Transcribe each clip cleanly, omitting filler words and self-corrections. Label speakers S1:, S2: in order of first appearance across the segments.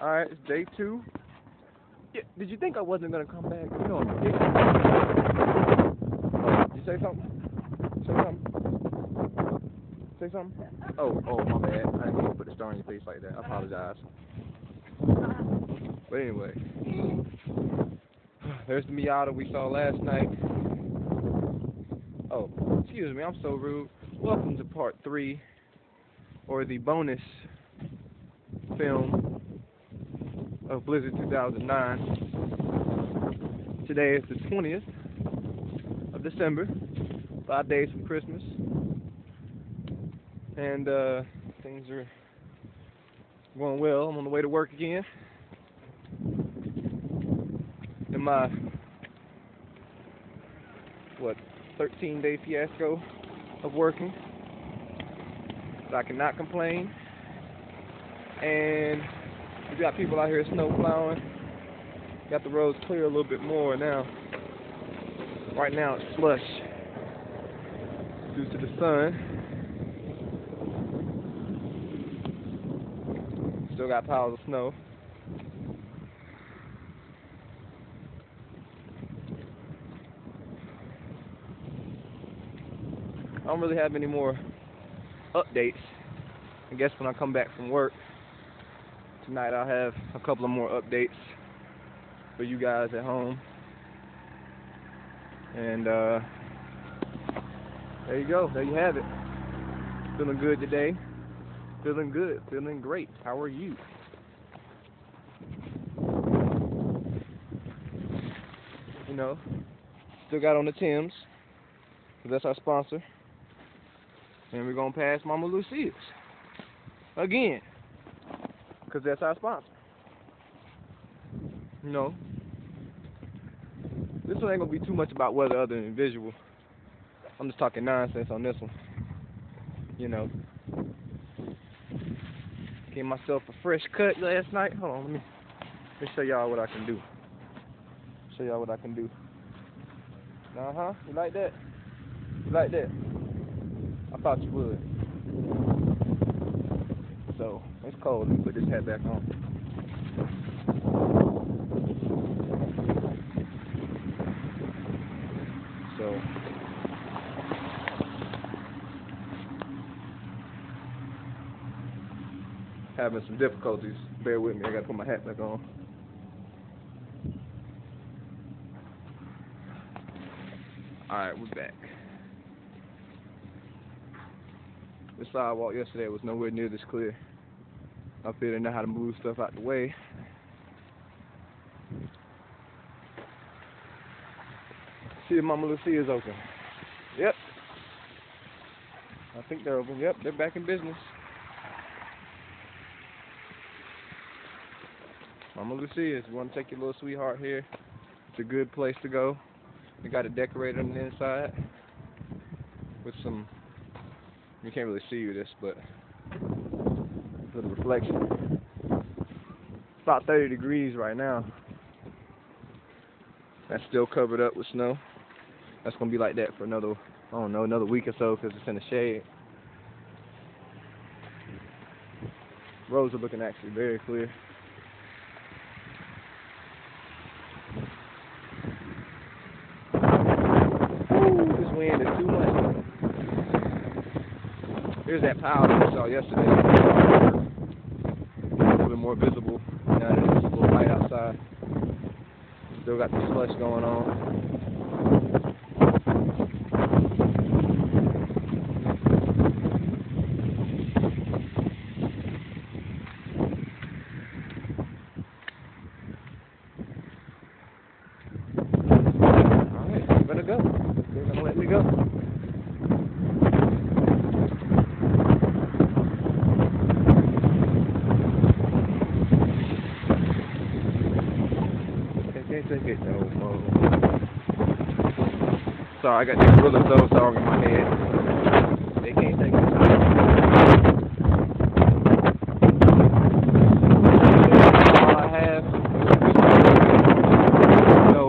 S1: Alright, it's day 2. Yeah, did you think I wasn't gonna come back? You know I'm ridiculous. Oh, did you say something? Say something? Say something? Oh, my bad. I didn't go put the star on your face like that. I apologize. But anyway, there's the Miata we saw last night. Oh, excuse me, I'm so rude. Welcome to part 3, or the bonus film of Blizzard 2009. Today is the 20th of December, 5 days from Christmas, and things are going well. I'm on the way to work again. In my 13-day fiasco of working, but I cannot complain. And we got people out here snow plowing. Got the roads clear a little bit more now. Right now it's slush due to the sun. Still got piles of snow. I don't really have any more updates. I guess when I come back from work tonight I'll have a couple of more updates for you guys at home. And there you go. There you have it. Feeling good today. Feeling good. Feeling great. How are you? You know, still got on the Timbs, because that's our sponsor. And we're going to pass Mama Lucia's again, because that's our sponsor. You know, this one ain't going to be too much about weather other than visual. I'm just talking nonsense on this one. You know, gave myself a fresh cut last night. Hold on, let me show y'all what I can do. Show y'all what I can do. You like that? You like that? I thought you would. So, it's cold. Let me put this hat back on. So, having some difficulties. Bear with me. I gotta put my hat back on. Alright, we're back. The sidewalk yesterday was nowhere near this clear. I figured out how to move stuff out the way. See if Mama Lucia's open. Yep. I think they're open. Yep, they're back in business. Mama Lucia's. You want to take your little sweetheart here? It's a good place to go. They got it decorated on the inside with some, you can't really see this, but a little reflection. It's about 30 degrees right now. That's still covered up with snow. That's going to be like that for another, I don't know, another week or so because it's in the shade. Roads are looking actually very clear. This wind is too much. Here's that pile that we saw yesterday. A little bit more visible now that it's a little light outside. Still got the slush going on. Alright, you better go. They're gonna let me go. Take it though. Sorry, I got this Gorilla Soul song in my head. They can't take it. All I have. So,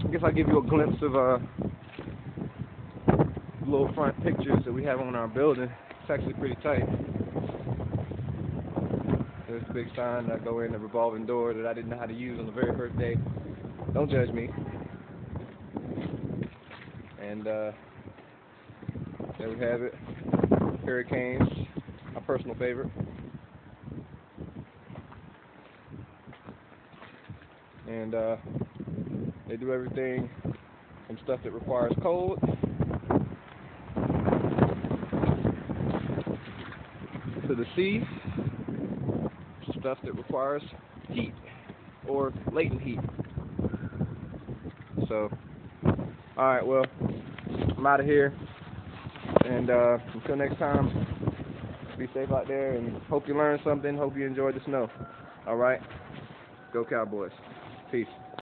S1: I guess I'll give you a glimpse of little front pictures that we have on our building. It's actually pretty tight. There's big sign that go in the revolving door that I didn't know how to use on the very first day. Don't judge me. And there we have it. Hurricanes, my personal favorite. And they do everything from stuff that requires cold to the sea, stuff that requires heat or latent heat. So, alright, well, I'm out of here. And until next time, be safe out there and hope you learned something. Hope you enjoyed the snow. Alright? Go Cowboys.